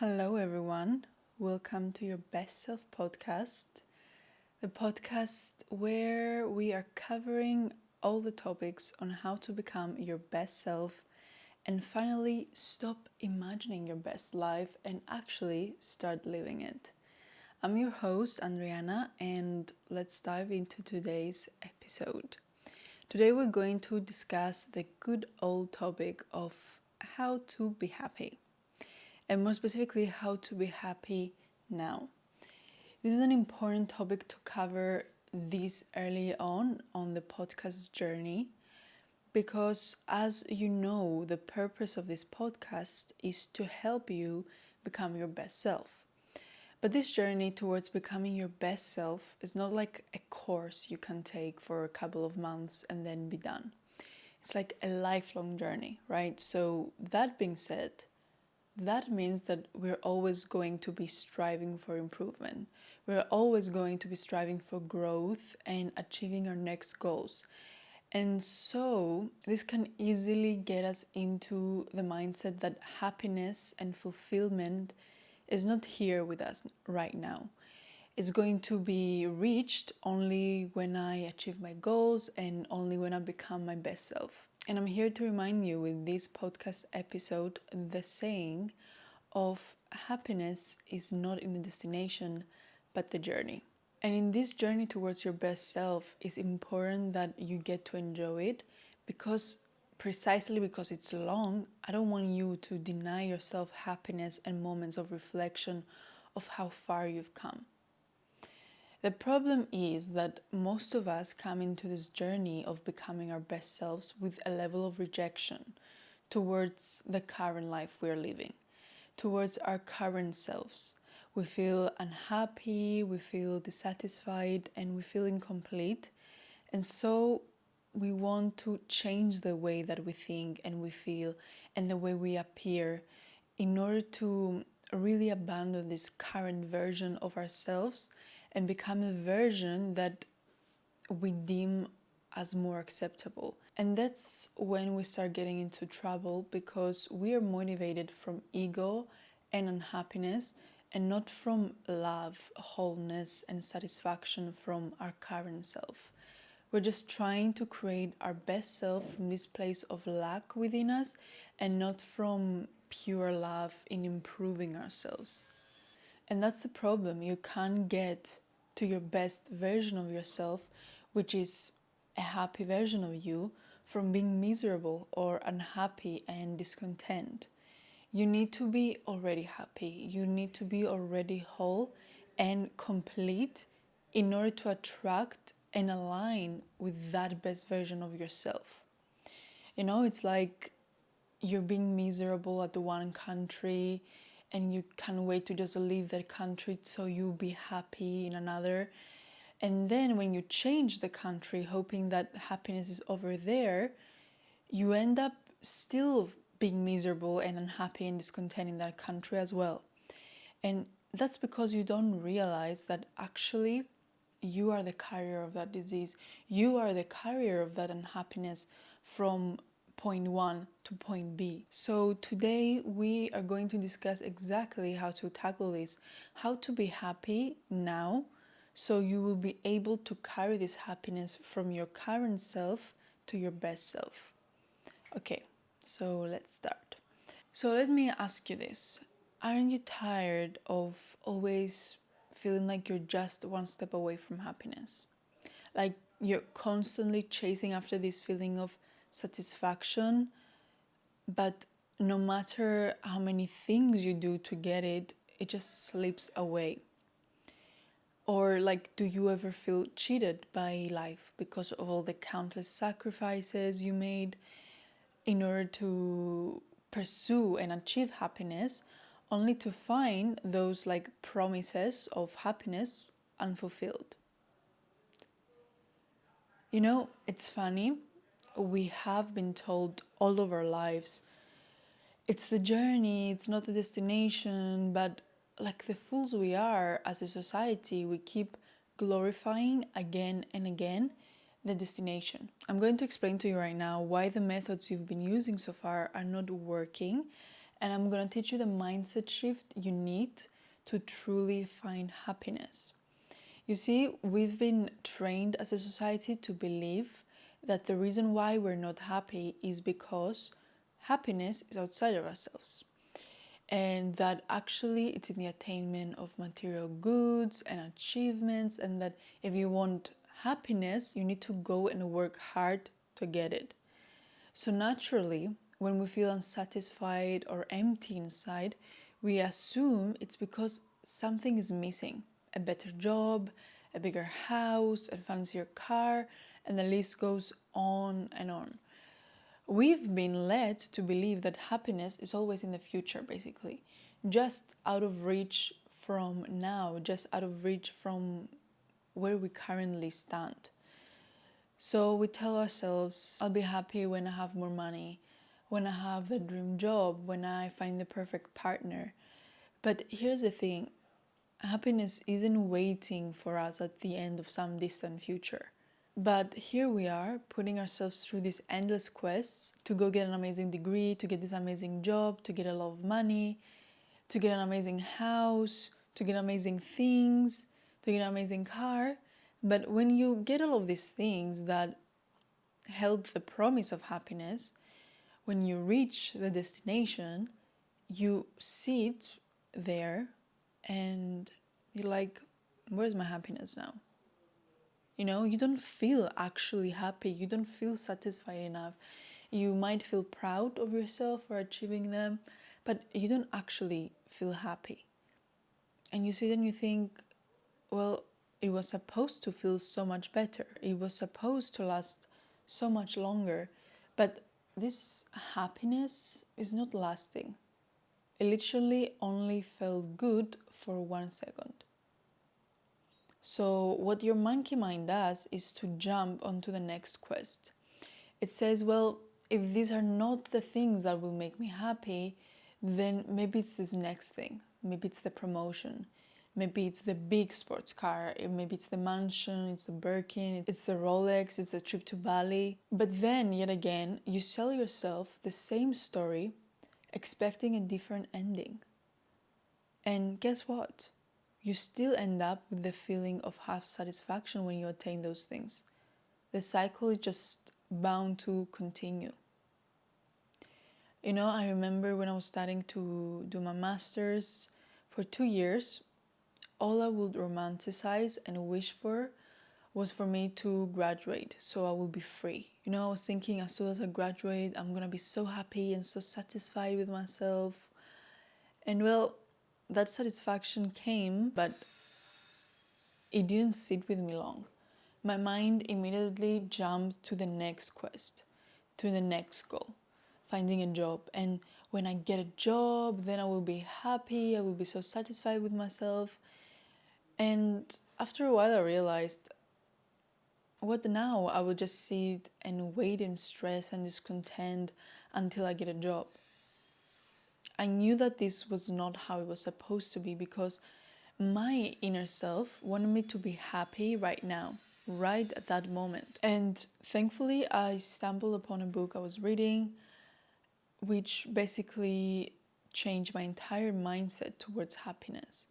Hello, everyone. Welcome to your Best Self podcast, the podcast where we are covering all the topics on how to become your best self and finally stop imagining your best life and actually start living it. I'm your host, Andriana, and let's dive into today's episode. Today, we're going to discuss the good old topic of how to be happy. And more specifically, how to be happy now. This is an important topic to cover this early on the podcast journey because, as you know, the purpose of this podcast is to help you become your best self. But this journey towards becoming your best self is not like a course you can take for a couple of months and then be done. It's like a lifelong journey, right? So that being said, that means that we're always going to be striving for improvement. We're always going to be striving for growth and achieving our next goals. And so this can easily get us into the mindset that happiness and fulfillment is not here with us right now. It's going to be reached only when I achieve my goals and only when I become my best self. And I'm here to remind you with this podcast episode the saying of happiness is not in the destination, but the journey. And in this journey towards your best self, it's important that you get to enjoy it precisely because it's long, I don't want you to deny yourself happiness and moments of reflection of how far you've come. The problem is that most of us come into this journey of becoming our best selves with a level of rejection towards the current life we're living, towards our current selves. We feel unhappy, we feel dissatisfied, and we feel incomplete. And so we want to change the way that we think and we feel and the way we appear in order to really abandon this current version of ourselves and become a version that we deem as more acceptable. And that's when we start getting into trouble because we are motivated from ego and unhappiness and not from love, wholeness, and satisfaction from our current self. We're just trying to create our best self from this place of lack within us and not from pure love in improving ourselves. And that's the problem. You can't get to your best version of yourself, which is a happy version of you, from being miserable or unhappy and discontent. You need to be already happy. You need to be already whole and complete in order to attract and align with that best version of yourself. You know, it's like you're being miserable at the one country and you can't wait to just leave that country so you'll be happy in another. And then when you change the country, hoping that happiness is over there, you end up still being miserable and unhappy and discontent in that country as well. And that's because you don't realize that actually you are the carrier of that disease. You are the carrier of that unhappiness from point 1 to point B. So today we are going to discuss exactly how to tackle this, how to be happy now so you will be able to carry this happiness from your current self to your best self. Okay, so let's start. So let me ask you this. Aren't you tired of always feeling like you're just one step away from happiness? Like you're constantly chasing after this feeling of satisfaction, but no matter how many things you do to get it, it just slips away. Or like, do you ever feel cheated by life because of all the countless sacrifices you made in order to pursue and achieve happiness, only to find those like promises of happiness unfulfilled? You know, it's funny. We have been told all of our lives, it's the journey, it's not the destination, but like the fools we are as a society, we keep glorifying again and again the destination. I'm going to explain to you right now why the methods you've been using so far are not working and I'm gonna teach you the mindset shift you need to truly find happiness. You see, we've been trained as a society to believe that the reason why we're not happy is because happiness is outside of ourselves. And that actually it's in the attainment of material goods and achievements, and that if you want happiness, you need to go and work hard to get it. So naturally, when we feel unsatisfied or empty inside, we assume it's because something is missing. A better job, a bigger house, a fancier car, and the list goes on and on. We've been led to believe that happiness is always in the future, basically, just out of reach from now, just out of reach from where we currently stand. So we tell ourselves, I'll be happy when I have more money, when I have the dream job, when I find the perfect partner. But here's the thing, happiness isn't waiting for us at the end of some distant future. But here we are, putting ourselves through these endless quests to go get an amazing degree, to get this amazing job, to get a lot of money, to get an amazing house, to get amazing things, to get an amazing car. But when you get all of these things that help the promise of happiness, when you reach the destination, you sit there and you're like, where's my happiness now? You know, you don't feel actually happy. You don't feel satisfied enough. You might feel proud of yourself for achieving them, but you don't actually feel happy. And you sit and you think, well, it was supposed to feel so much better. It was supposed to last so much longer. But this happiness is not lasting. It literally only felt good for 1 second. So what your monkey mind does is to jump onto the next quest. It says, well, if these are not the things that will make me happy, then maybe it's this next thing. Maybe it's the promotion. Maybe it's the big sports car. Maybe it's the mansion, it's the Birkin, it's the Rolex, it's the trip to Bali. But then, yet again, you sell yourself the same story, expecting a different ending. And guess what? You still end up with the feeling of half satisfaction when you attain those things. The cycle is just bound to continue. You know, I remember when I was starting to do my master's for 2 years, all I would romanticize and wish for was for me to graduate so I would be free. You know, I was thinking as soon as I graduate, I'm gonna be so happy and so satisfied with myself. And well, that satisfaction came, but it didn't sit with me long. My mind immediately jumped to the next quest, to the next goal, finding a job. And when I get a job, then I will be happy, I will be so satisfied with myself. And after a while I realized, what now? I will just sit and wait in stress and discontent until I get a job. I knew that this was not how it was supposed to be, because my inner self wanted me to be happy right now, right at that moment. And thankfully, I stumbled upon a book I was reading, which basically changed my entire mindset towards happiness.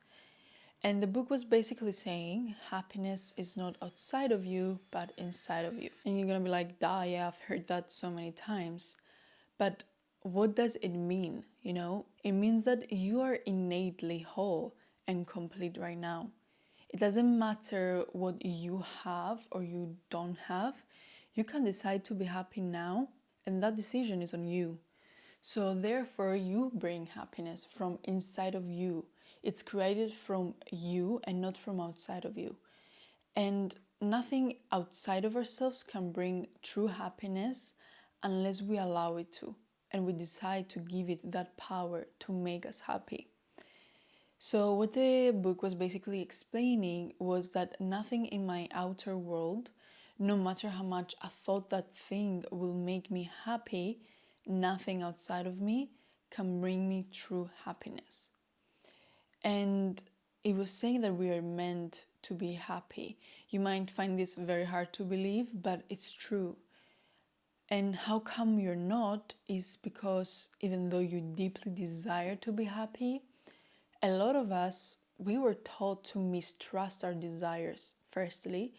And the book was basically saying happiness is not outside of you, but inside of you. And you're gonna be like, duh, yeah, I've heard that so many times. But what does it mean? You know, it means that you are innately whole and complete right now. It doesn't matter what you have or you don't have. You can decide to be happy now, and that decision is on you. So therefore, you bring happiness from inside of you. It's created from you and not from outside of you. And nothing outside of ourselves can bring true happiness unless we allow it to, and we decide to give it that power to make us happy. So what the book was basically explaining was that nothing in my outer world, no matter how much I thought that thing will make me happy, nothing outside of me can bring me true happiness. And it was saying that we are meant to be happy. You might find this very hard to believe, but it's true. And how come you're not is because even though you deeply desire to be happy, a lot of us, we were taught to mistrust our desires, firstly.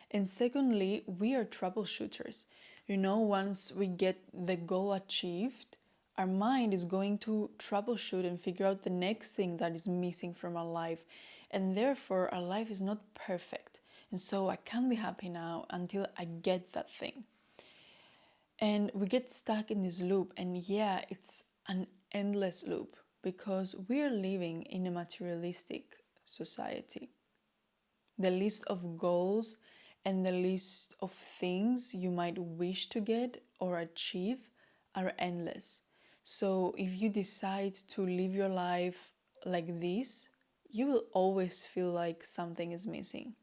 And secondly, we are troubleshooters. Once we get the goal achieved, our mind is going to troubleshoot and figure out the next thing that is missing from our life. And therefore, our life is not perfect. And so I can't be happy now until I get that thing. And we get stuck in this loop. And yeah, it's an endless loop because we are living in a materialistic society. The list of goals and the list of things you might wish to get or achieve are endless. So if you decide to live your life like this, you will always feel like something is missing.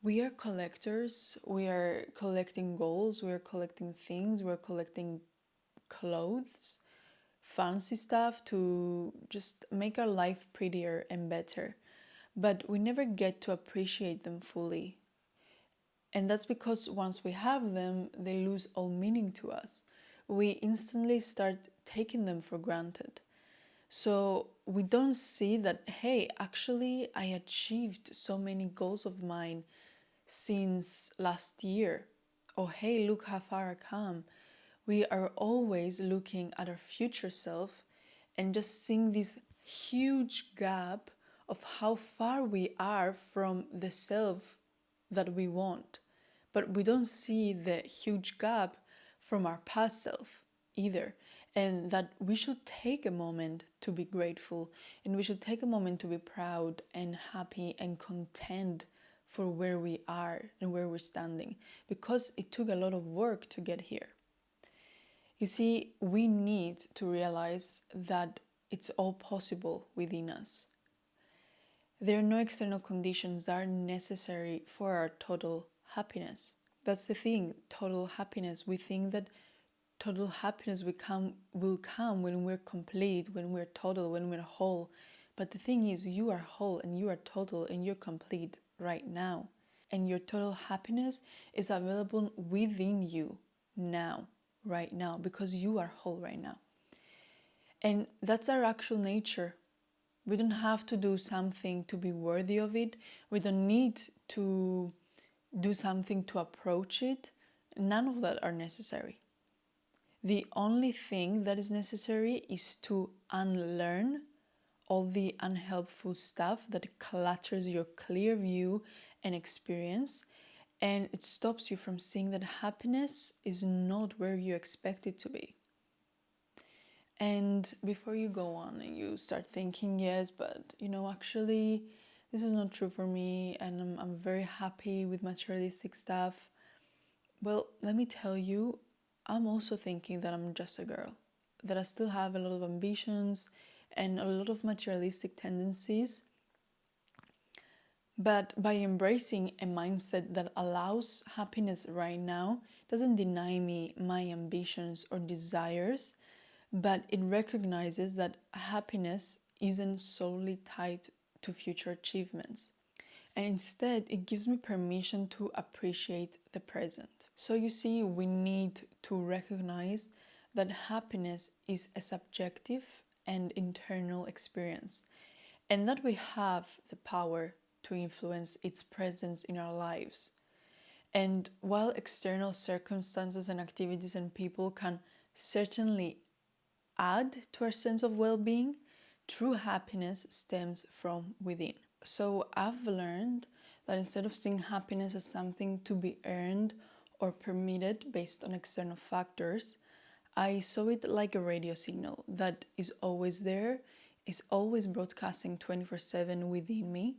We are collectors, we are collecting goals, we are collecting things, we're collecting clothes, fancy stuff to just make our life prettier and better. But we never get to appreciate them fully. And that's because once we have them, they lose all meaning to us. We instantly start taking them for granted. So we don't see that, hey, actually I achieved so many goals of mine since last year. Oh, hey, look how far I come. We are always looking at our future self and just seeing this huge gap of how far we are from the self that we want. But we don't see the huge gap from our past self either. And that we should take a moment to be grateful, and we should take a moment to be proud and happy and content for where we are and where we're standing, because it took a lot of work to get here. You see, we need to realize that it's all possible within us. There are no external conditions that are necessary for our total happiness. That's the thing, total happiness. We think that total happiness will come when we're complete, when we're total, when we're whole. But the thing is, you are whole and you are total and you're complete right now. And your total happiness is available within you now, right now, because you are whole right now. And that's our actual nature. We don't have to do something to be worthy of it. We don't need to do something to approach it. None of that are necessary. The only thing that is necessary is to unlearn all the unhelpful stuff that clutters your clear view and experience, and it stops you from seeing that happiness is not where you expect it to be. And before you go on and you start thinking, yes, but actually this is not true for me, and I'm very happy with materialistic stuff. Well, let me tell you, I'm also thinking that I'm just a girl, that I still have a lot of ambitions and a lot of materialistic tendencies. But by embracing a mindset that allows happiness right now, doesn't deny me my ambitions or desires, but it recognizes that happiness isn't solely tied to future achievements. And instead, it gives me permission to appreciate the present. So you see, we need to recognize that happiness is a subjective and internal experience, and that we have the power to influence its presence in our lives. And while external circumstances and activities and people can certainly add to our sense of well-being, true happiness stems from within. So I've learned that instead of seeing happiness as something to be earned or permitted based on external factors, I saw it like a radio signal that is always there, is always broadcasting 24/7 within me,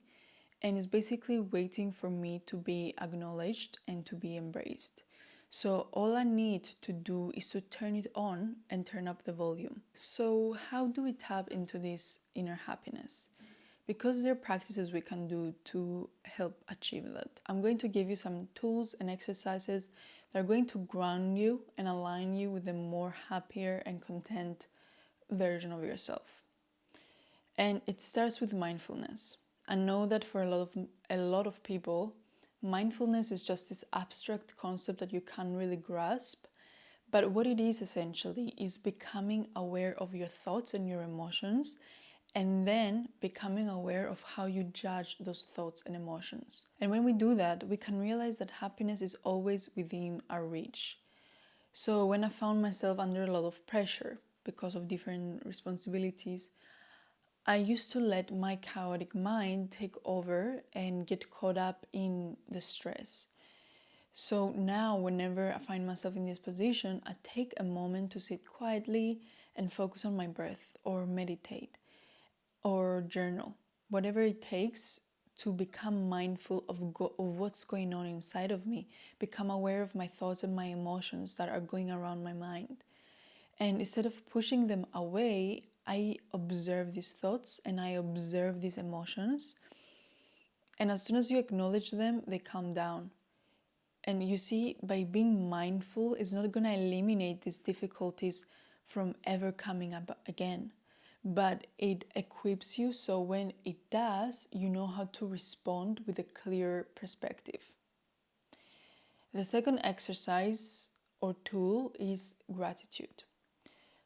and is basically waiting for me to be acknowledged and to be embraced. So all I need to do is to turn it on and turn up the volume. So how do we tap into this inner happiness? Because there are practices we can do to help achieve that. I'm going to give you some tools and exercises that are going to ground you and align you with a more happier and content version of yourself. And it starts with mindfulness. I know that for a lot of people, Mindfulness is just this abstract concept that you can't really grasp, but what it is essentially is becoming aware of your thoughts and your emotions, and then becoming aware of how you judge those thoughts and emotions. And when we do that, we can realize that happiness is always within our reach. So when I found myself under a lot of pressure because of different responsibilities, I used to let my chaotic mind take over and get caught up in the stress. So now whenever I find myself in this position, I take a moment to sit quietly and focus on my breath, or meditate, or journal, whatever it takes to become mindful of what's going on inside of me, become aware of my thoughts and my emotions that are going around my mind. And instead of pushing them away, I observe these thoughts and I observe these emotions. And as soon as you acknowledge them, they calm down. And you see, by being mindful, it's not going to eliminate these difficulties from ever coming up again. But it equips you so when it does, you know how to respond with a clear perspective. The second exercise or tool is gratitude.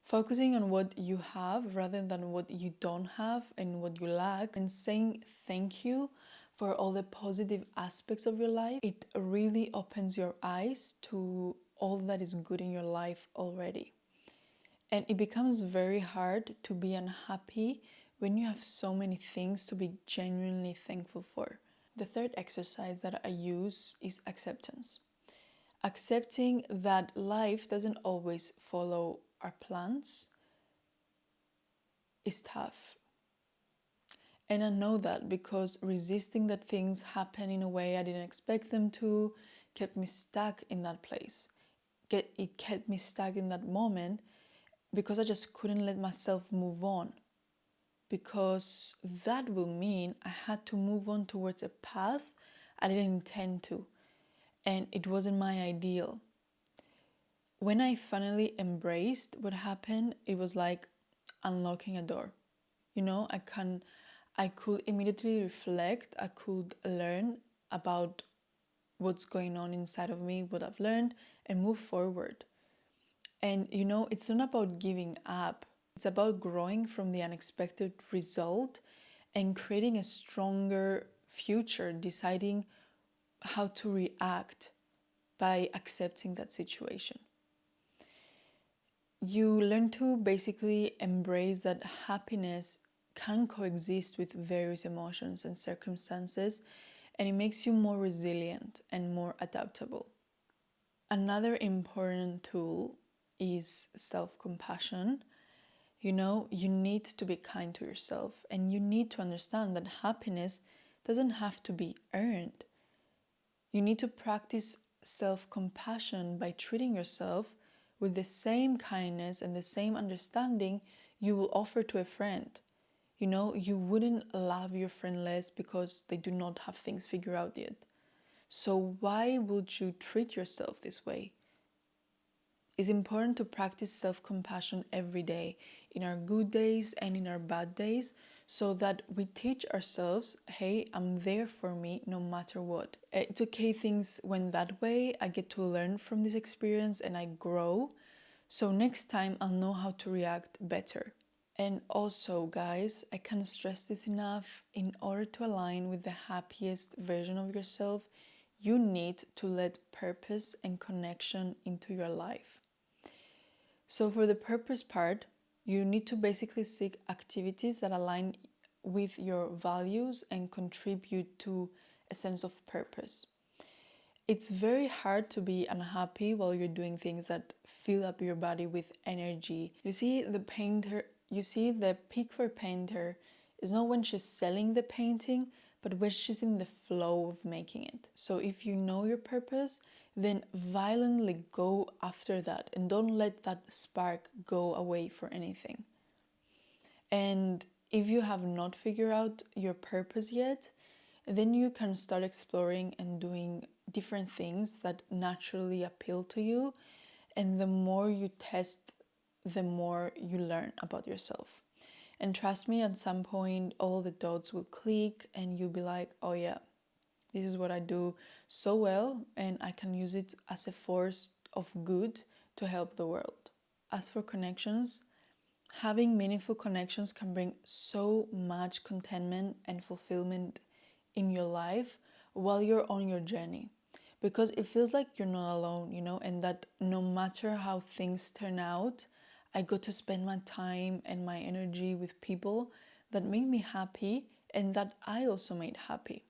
Focusing on what you have rather than what you don't have and what you lack, and saying thank you for all the positive aspects of your life, it really opens your eyes to all that is good in your life already. And it becomes very hard to be unhappy when you have so many things to be genuinely thankful for. The third exercise that I use is acceptance. Accepting that life doesn't always follow our plans is tough. And I know that because resisting that things happen in a way I didn't expect them to kept me stuck in that place. It kept me stuck in that moment because I just couldn't let myself move on. Because that will mean I had to move on towards a path I didn't intend to. And it wasn't my ideal. When I finally embraced what happened, it was like unlocking a door. You know, I could immediately reflect, I could learn about what's going on inside of me, what I've learned, and move forward. And you know, it's not about giving up. It's about growing from the unexpected result and creating a stronger future, deciding how to react by accepting that situation. You learn to basically embrace that happiness can coexist with various emotions and circumstances, and it makes you more resilient and more adaptable. Another important tool is self-compassion. You know, you need to be kind to yourself, and you need to understand that happiness doesn't have to be earned. You need to practice self-compassion by treating yourself with the same kindness and the same understanding you will offer to a friend. You know, you wouldn't love your friend less because they do not have things figured out yet. So why would you treat yourself this way? It's important to practice self-compassion every day, in our good days and in our bad days, so that we teach ourselves, hey, I'm there for me no matter what. It's okay things went that way, I get to learn from this experience and I grow, so next time I'll know how to react better. And also, guys, I can't stress this enough, in order to align with the happiest version of yourself, you need to let purpose and connection into your life. So for the purpose part, you need to basically seek activities that align with your values and contribute to a sense of purpose. It's very hard to be unhappy while you're doing things that fill up your body with energy. You see, the peak for painter is not when she's selling the painting, but when she's in the flow of making it. So if you know your purpose, then violently go after that and don't let that spark go away for anything. And if you have not figured out your purpose yet, then you can start exploring and doing different things that naturally appeal to you. And the more you test, the more you learn about yourself. And trust me, at some point, all the dots will click and you'll be like, oh yeah, This is what I do so well, and I can use it as a force of good to help the world. As for connections, having meaningful connections can bring so much contentment and fulfillment in your life while you're on your journey. Because it feels like you're not alone, and that no matter how things turn out, I got to spend my time and my energy with people that made me happy and that I also made happy.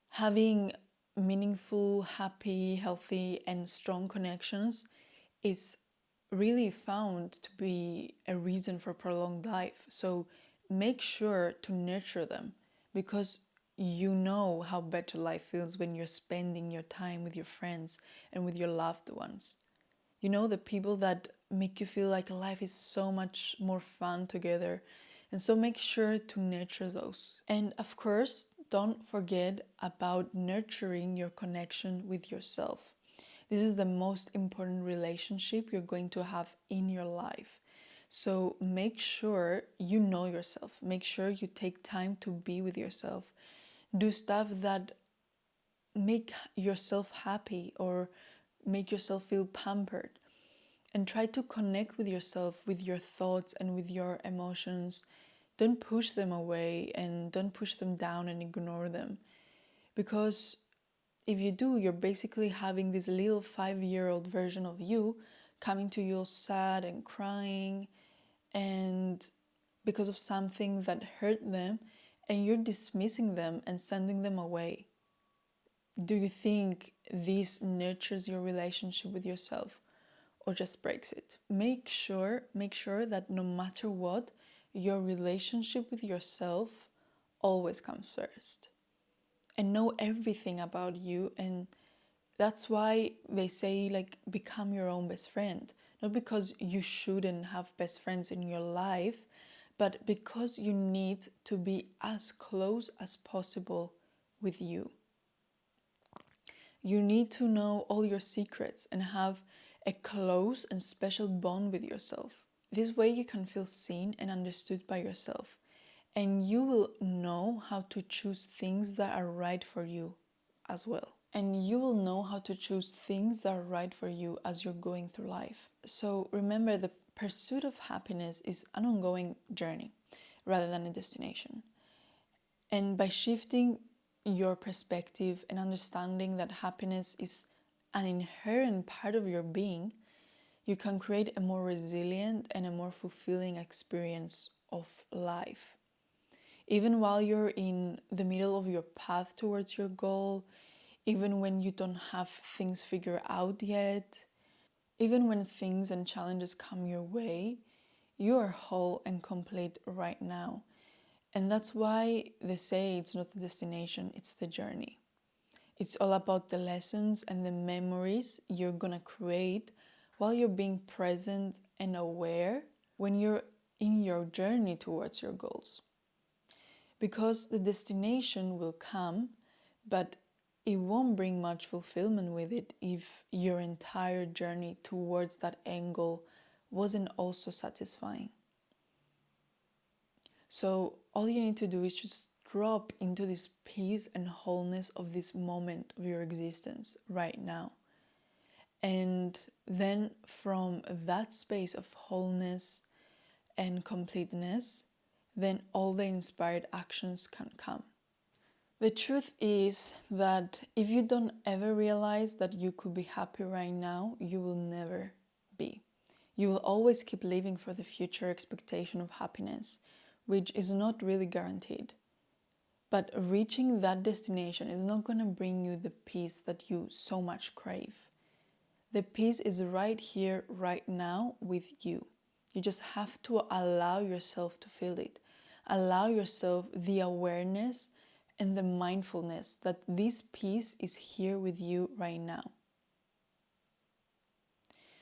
Having meaningful, happy, healthy, and strong connections is really found to be a reason for prolonged life. So make sure to nurture them, because you know how better life feels when you're spending your time with your friends and with your loved ones. You know, the people that make you feel like life is so much more fun together. And so make sure to nurture those. And of course, don't forget about nurturing your connection with yourself. This is the most important relationship you're going to have in your life. So make sure you know yourself. Make sure you take time to be with yourself. Do stuff that make yourself happy or make yourself feel pampered. And try to connect with yourself, with your thoughts and with your emotions. Don't push them away and don't push them down and ignore them. Because if you do, you're basically having this little 5-year-old version of you coming to you all sad and crying, and because of something that hurt them, and you're dismissing them and sending them away. Do you think this nurtures your relationship with yourself or just breaks it? Make sure that no matter what, your relationship with yourself always comes first. And know everything about you, and that's why they say, like, become your own best friend. Not because you shouldn't have best friends in your life, but because you need to be as close as possible with you. You need to know all your secrets and have a close and special bond with yourself. This way you can feel seen and understood by yourself, and you will know how to choose things that are right for you as well. And you will know how to choose things that are right for you as you're going through life. So remember, the pursuit of happiness is an ongoing journey rather than a destination. And by shifting your perspective and understanding that happiness is an inherent part of your being, you can create a more resilient and a more fulfilling experience of life. Even while you're in the middle of your path towards your goal, even when you don't have things figured out yet, even when things and challenges come your way, you are whole and complete right now. And that's why they say it's not the destination, it's the journey. It's all about the lessons and the memories you're gonna create while you're being present and aware when you're in your journey towards your goals. Because the destination will come, but it won't bring much fulfillment with it if your entire journey towards that end goal wasn't also satisfying. So all you need to do is just drop into this peace and wholeness of this moment of your existence right now. And then from that space of wholeness and completeness, then all the inspired actions can come. The truth is that if you don't ever realize that you could be happy right now, you will never be. You will always keep living for the future expectation of happiness, which is not really guaranteed. But reaching that destination is not going to bring you the peace that you so much crave. The peace is right here, right now with you. You just have to allow yourself to feel it. Allow yourself the awareness and the mindfulness that this peace is here with you right now.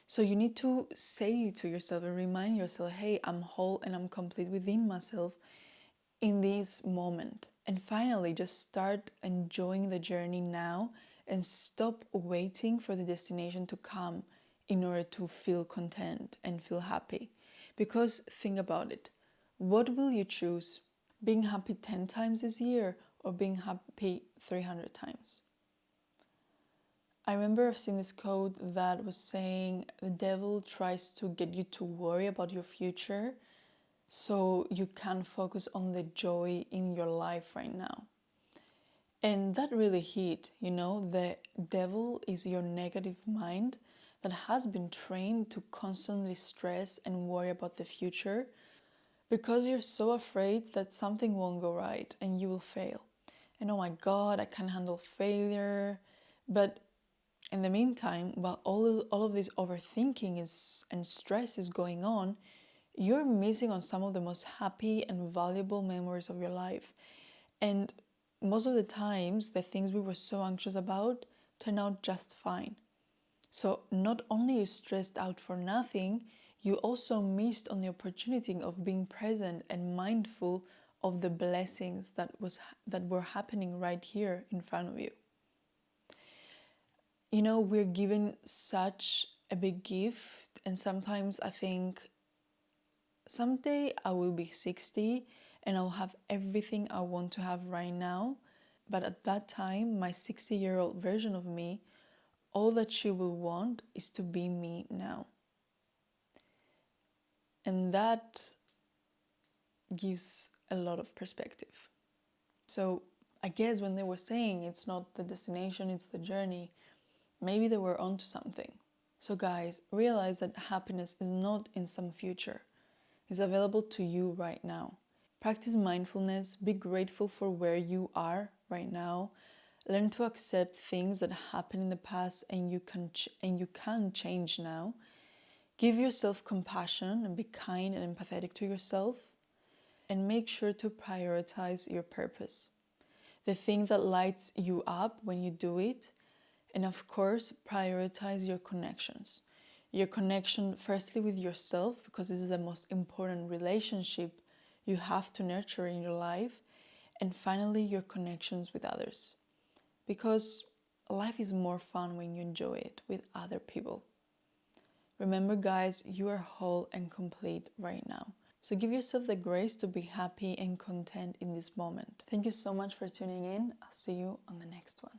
So you need to say it to yourself and remind yourself, hey, I'm whole and I'm complete within myself in this moment. And finally, just start enjoying the journey now and stop waiting for the destination to come in order to feel content and feel happy. Because think about it. What will you choose? Being happy 10 times this year or being happy 300 times. I remember I've seen this quote that was saying the devil tries to get you to worry about your future so you can focus on the joy in your life right now. And that really hit, the devil is your negative mind that has been trained to constantly stress and worry about the future because you're so afraid that something won't go right and you will fail. And oh my God, I can't handle failure. But in the meantime, while all of this overthinking and stress is going on, you're missing on some of the most happy and valuable memories of your life. And most of the times, the things we were so anxious about turn out just fine. So not only you stressed out for nothing, you also missed on the opportunity of being present and mindful of the blessings that were happening right here in front of you. We're given such a big gift, and sometimes I think someday I will be 60 and I'll have everything I want to have right now. But at that time, my 60-year-old version of me, all that she will want is to be me now. And that gives a lot of perspective. So I guess when they were saying it's not the destination, it's the journey, maybe they were onto something. So guys, realize that happiness is not in some future. It's available to you right now. Practice mindfulness, be grateful for where you are right now. Learn to accept things that happened in the past and you can change now. Give yourself compassion and be kind and empathetic to yourself. And make sure to prioritize your purpose, the thing that lights you up when you do it. And of course, prioritize your connections. Your connection firstly with yourself, because this is the most important relationship you have to nurture in your life. And finally, your connections with others. Because life is more fun when you enjoy it with other people. Remember guys, you are whole and complete right now. So give yourself the grace to be happy and content in this moment. Thank you so much for tuning in. I'll see you on the next one.